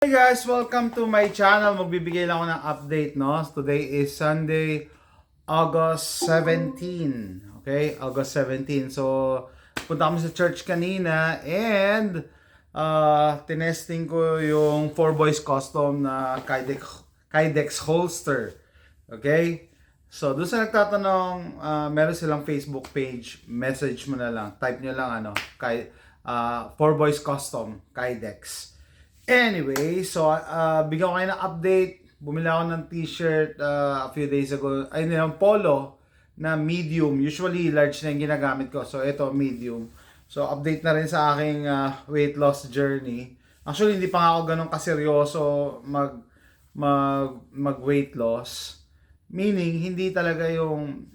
Hey guys, welcome to my channel. Magbibigay lang ako ng update, no? Today is Sunday, August 17. Okay, August 17. So, punta kami sa church kanina and tinesting ko yung 4Boys Custom na Kydex holster. Okay? So, doon sa nagtatanong, meron silang Facebook page. Message mo na lang. Type nyo lang 4Boys Custom Kydex. Anyway, so bigyan ko kayo ng update. Bumili ako ng t-shirt a few days ago. Ay, yung polo na medium. Usually large na yung ginagamit ko. So ito medium. So update na rin sa aking weight loss journey. Actually hindi pa nga ako ganun kaseryoso mag weight loss. Meaning hindi talaga yung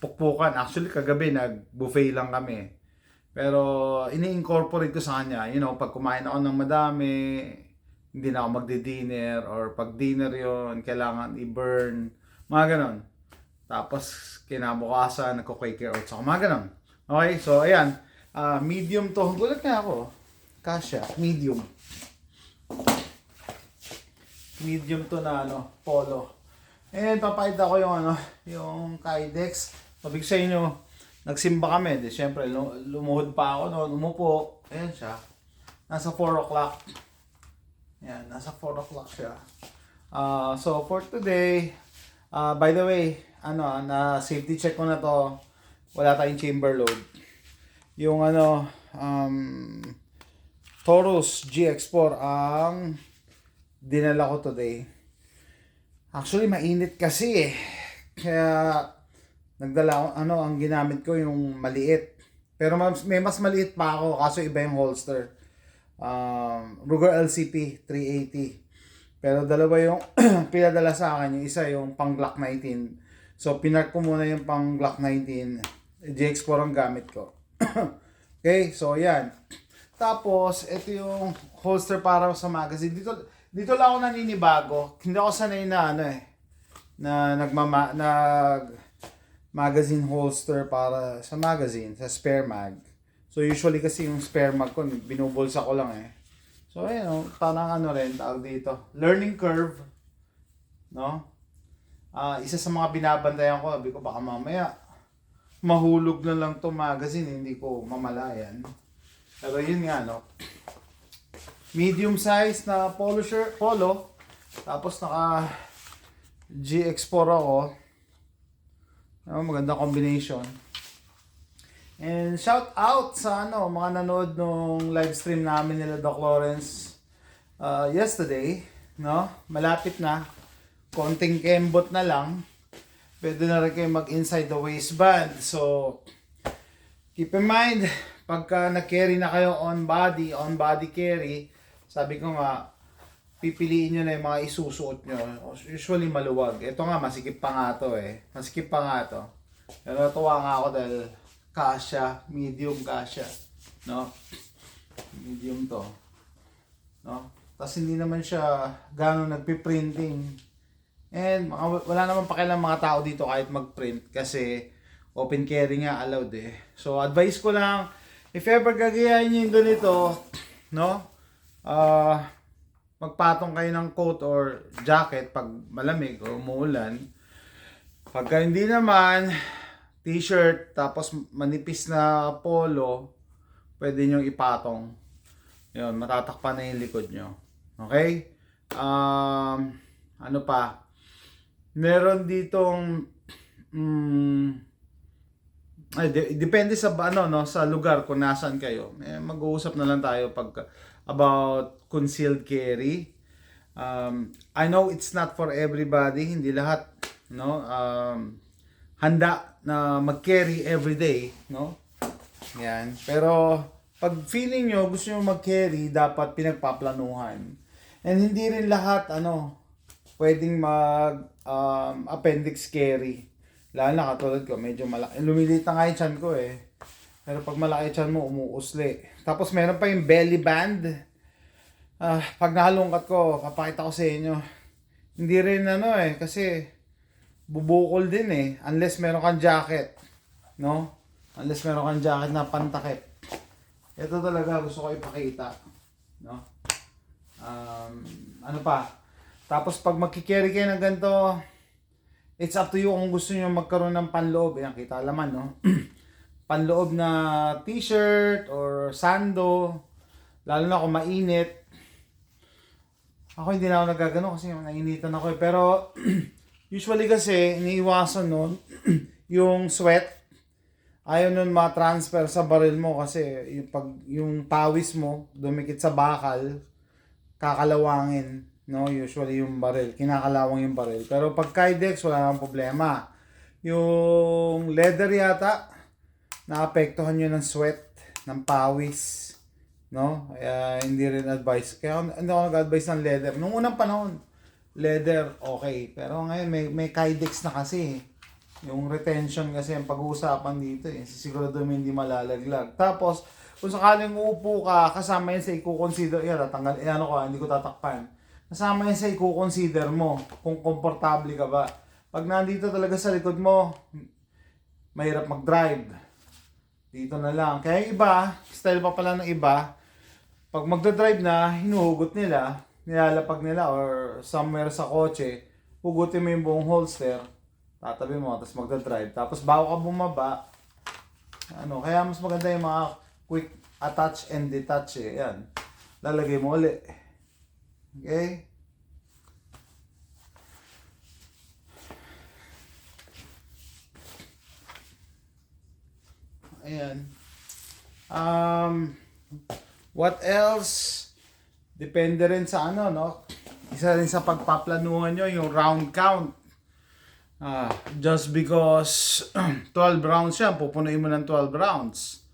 pukpukan. Actually kagabi nag-buffet lang kami. Pero ini-incorporate ko sa kanya, pag kumain ako ng madami, hindi na ako magdi-dinner, or pag dinner yon kailangan i-burn, mga ganon. Tapos kinabukasan, nagko-Quaker oats ako, mga ganon. Okay, so ayan, medium to. Gulat nga ako, kasya, medium. Medium to na polo. And papakita ko yung Kydex. Sabi ko sa inyo, nagsimba kami. Di syempre, lumuhod pa ako noon. Umupo. Ayan siya. Nasa 4 o'clock. Ayan, nasa 4 o'clock siya. So, for today, by the way, na safety check ko na to. Wala tayong chamber load. Yung Taurus GX4 ang dinala ko today. Actually, mainit kasi eh. Kaya, nagdala ako, ang ginamit ko yung maliit. Pero may mas maliit pa ako, kaso iba yung holster. Ruger LCP 380. Pero dalawa yung pinadala sa akin. Yung isa yung pang Glock 19. So, pinark ko muna yung pang Glock 19. GX4 ang gamit ko. Okay, so yan. Tapos, ito yung holster para sa magazine. Dito lang ako naninibago. Hindi ako sanay na magazine holster para sa magazine, sa spare mag. So usually kasi yung spare mag ko, binubulsa ko lang eh. So ayun, parang rin, tawag dito. Learning curve. No? Isa sa mga binabantayan ko, sabi ko baka mamaya mahulog na lang to magazine, hindi ko mamalayan. Pero yun nga, medium size na polo. Tapos naka GX4 ako. Maganda combination. And shout out sa mga nanood nung live stream namin nila Doc Lawrence yesterday, malapit na, konting kembot na lang, pwede na rin kayo mag inside the waistband. So keep in mind, pagka na-carry na kayo on body carry, sabi ko nga, pipiliin nyo na yung mga isusuot nyo. Usually maluwag. Ito nga, masikip pa nga to eh. Masikip pa nga to. Pero natuwa nga ako dahil kasya, medium kasya. Medium to. Tapos hindi naman siya gano'ng nagpiprinting. And wala naman pakialam mga tao dito kahit mag-print kasi open carry nga allowed eh. So advice ko lang, if ever gagayahin nyo yung ganito, magpatong kayo ng coat or jacket pag malamig o umuulan. Pagka hindi naman, t-shirt tapos manipis na polo, pwede nyo ipatong. Yun, matatakpan na yung likod nyo. Okay? Ano pa? Meron ditong depende sa sa lugar kung nasaan kayo. Mag-uusap na lang tayo about concealed carry. I know it's not for everybody, hindi lahat handa na mag-carry every day, Yan. Pero pag feeling nyo gusto nyo mag-carry, dapat pinagpaplanuhan. And hindi rin lahat pwedeng mag appendix carry. Lalo na katulad ko, medyo malaki. Lumiliit na nga yung tiyan ko eh. Pero pag malaki tiyan mo, umuusli. Tapos meron pa yung belly band. Pag nahalungkat ko, papakita ko sa inyo. Hindi rin kasi bubukol din eh. Unless meron kang jacket. Unless meron kang jacket na pantakip. Ito talaga gusto ko ipakita. Ano pa? Tapos pag magkikerry kayo ng ganito, it's up to you kung gusto niyo magkaroon ng panloob. Ayan, kita laman, no? Panloob na t-shirt or sando. Lalo na kung mainit. Ako hindi na ako nagagano kasi nainitan ako eh. Pero usually kasi iniiwasan nun yung sweat. Ayaw nun ma-transfer sa baril mo kasi yung pawis mo dumikit sa bakal, kakalawangin, no? Usually yung baril, kinakalawang yung baril. Pero pag Kydex, wala nang problema. Yung leather yata, naapektuhan yun ng sweat, ng pawis, no? Kaya hindi rin advice. Kaya hindi ako nag-advise ng leather. Nung unang panahon, leather, okay. Pero ngayon, may Kydex na kasi. Yung retention kasi ang pag-uusapan dito eh. Sigurado mo hindi malalaglag. Tapos, kung sakaling uupo ka, kasama yan sa i-consider, yan, tatanggal, ano ko, hindi ko tatakpan. Kasama yan sa i-consider mo kung komportable ka ba. Pag nandito talaga sa likod mo, mahirap mag-drive. Dito na lang. Kaya iba, style pa pala ng iba, pag magdadrive na, hinuhugot nila, nilalapag nila, or somewhere sa kotse, hugutin mo yung buong holster, tatabi mo, tapos magdadrive. Tapos bago ka bumaba, kaya mas maganda yung mga quick attach and detach eh. Yan. Lalagay mo ulit. Okay? Ayan. What else? Depende rin sa no? Isa rin sa pagpaplanuhan nyo, yung round count. Just because 12 rounds siya, pupunuin mo ng 12 rounds.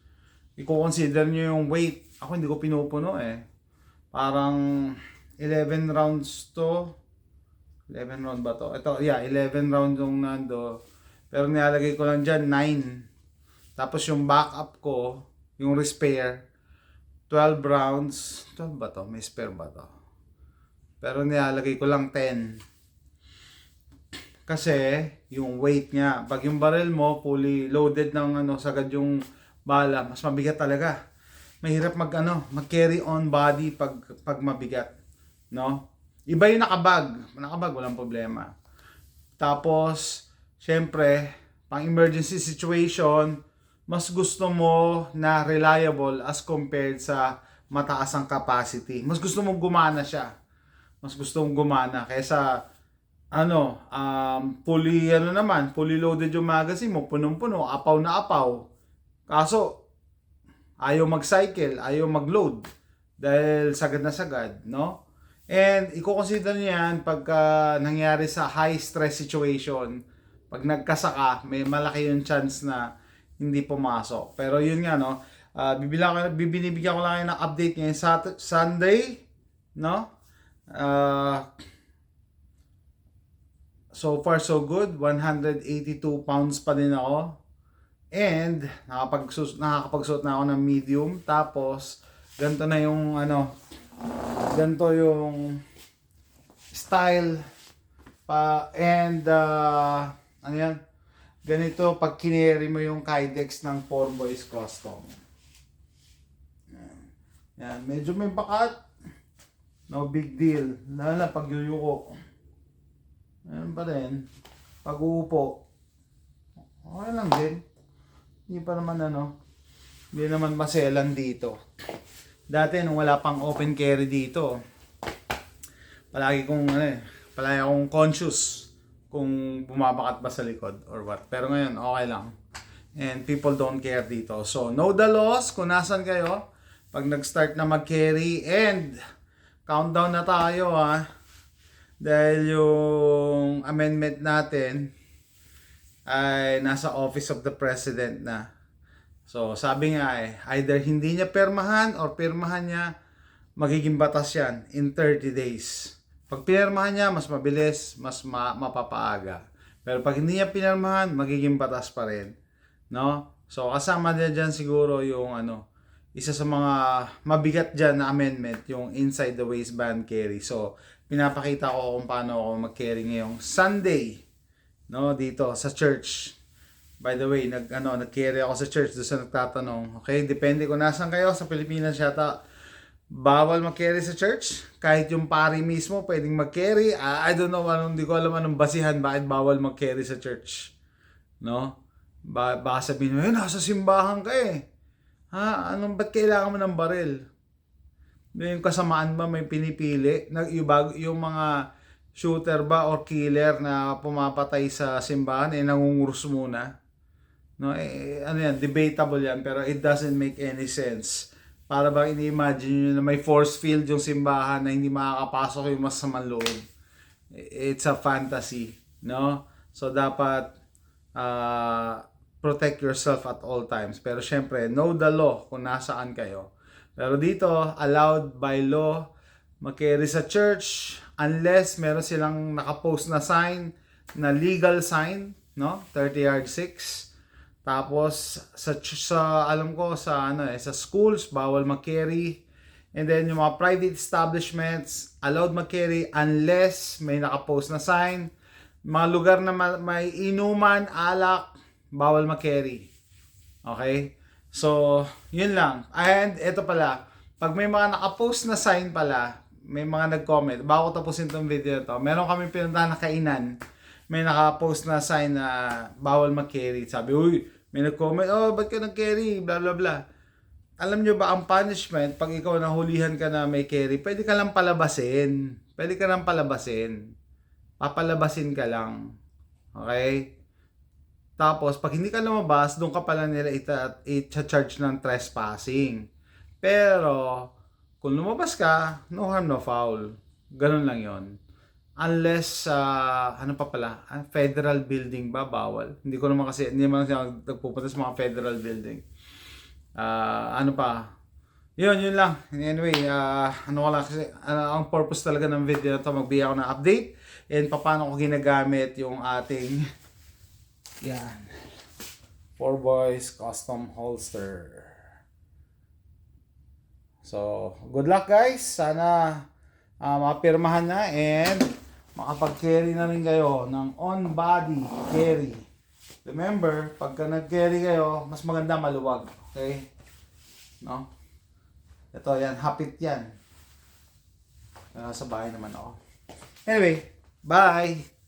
I-consider nyo yung weight. Ako hindi ko pinupuno eh. Parang 11 rounds to. 11 round ba to? Ito, yeah, 11 rounds yung nando. Pero nilalagay ko lang dyan 9. Tapos yung backup ko, yung spare, 12 rounds. 12 ba to? May spare ba to? Pero nilalagay ko lang 10. Kasi yung weight niya, pag yung barrel mo fully loaded ng sagad yung bala, mas mabigat talaga. Mahirap mag-carry on body pag mabigat, no? Iba yung nakabag walang problema. Tapos syempre, pang emergency situation, mas gusto mo na reliable as compared sa mataas ang capacity. Mas gusto mong gumana siya. Mas gusto mong gumana kaysa fully loaded yung magazine mo, punong-puno, apaw na apaw. Kaso, ayaw mag-cycle, ayaw mag-load. Dahil sagad na sagad, no? And, i-consider niyan pagka nangyari sa high stress situation. Pag nagkasaka, may malaki yung chance na hindi pumasok. Pero yun nga, no? Bibinibigyan ko lang ng update ngayon sa Sunday, no? So far so good, 182 pounds pa din ako. And nakakapagsuot na ako ng medium. Tapos ganito na yung ganito yung style pa. And ganito pag kineri mo yung Kydex ng 4 Boys Custom. Yan, medyo may bakat. No big deal. Lalo na pag yuyuko. Ayan pa rin. Pag uupo, okay lang din. Hindi pa naman hindi naman maselan dito. Dati nung wala pang open carry dito, palagi akong conscious kung bumabakat ba sa likod or what. Pero ngayon, okay lang. And people don't care dito. So, know the laws kung nasan kayo. Pag nag-start na mag-carry and countdown na tayo dahil yung amendment natin ay nasa Office of the President na. So, sabi nga either hindi niya permahan or pirmahan niya, magiging batas yan in 30 days. Pag pinirmahan niya, mas mabilis, mas mapapaaga. Pero pag hindi niya pinirmahan, magiging batas pa rin. No? So, kasama niya dyan siguro yung isa sa mga mabigat dyan na amendment, yung inside the waistband carry. So, pinapakita ko kung paano ako mag-carry ngayong Sunday, no, dito sa church. By the way, nag-carry ako sa church doon sa nagtatanong. Okay, depende kung nasan kayo sa Pilipinas yata. bawal mag-carry sa church. Kahit yung pari mismo pwedeng mag-carry. I don't know, hindi ko alam anong basihan bakit bawal mag-carry sa church. No? Baka sabihin mo, nasa simbahan ka eh. Ha? Ba't kailangan mo ng baril? Yung kasamaan ba may pinipili? Yung mga shooter ba or killer na pumapatay sa simbahan, nangungurus muna? No, ano yan, debatable yan, pero it doesn't make any sense. Para bang ini-imagine nyo na may force field yung simbahan na hindi makakapasok yung masamang loob. It's a fantasy, no? So dapat protect yourself at all times. Pero syempre, know the law kung nasaan kayo. Pero dito, allowed by law mag-carry sa church unless meron silang nakapost na sign, na legal sign, no? 30 yard 6. Tapos sa alam ko sa sa schools bawal mag-carry. And then yung mga private establishments allowed mag-carry unless may nakapost na sign. Mga lugar na may inuman, alak, bawal mag-carry. Okay? So, yun lang. And ito pala, pag may mga nakapost na sign pala, may mga nag-comment, bago tapusin tong video to, meron kami pinuntahan na kainan, may nakapost na sign na bawal mag-carry. Sabi, uy, may nag-comment, oh, ba't ka nag-carry? Blah, blah, blah. Alam nyo ba, ang punishment, pag ikaw nahulihan ka na may carry, pwede ka lang palabasin. Pwede ka lang palabasin. Papalabasin ka lang. Okay? Tapos, pag hindi ka lumabas, doon ka pala nila i-charge ng trespassing. Pero, kung lumabas ka, no harm, no foul. Ganun lang yon. Unless, ano pa pala, federal building ba, bawal. Hindi ko naman kasi, hindi naman siya nagpupunta sa mga federal building. Ano pa? Yun lang. Anyway, ano ko lang kasi, ang purpose talaga ng video na to, magbigay ako ng update and paano ko ginagamit yung ating yan 4Boys custom holster. So, good luck guys. Sana mapirmahan na and makapag-carry na rin kayo ng on-body carry. Remember, pagka nag-carry kayo, mas maganda maluwag. Okay? No? Ito, yan. Hapit yan. Sa bahay naman ako. Anyway, bye!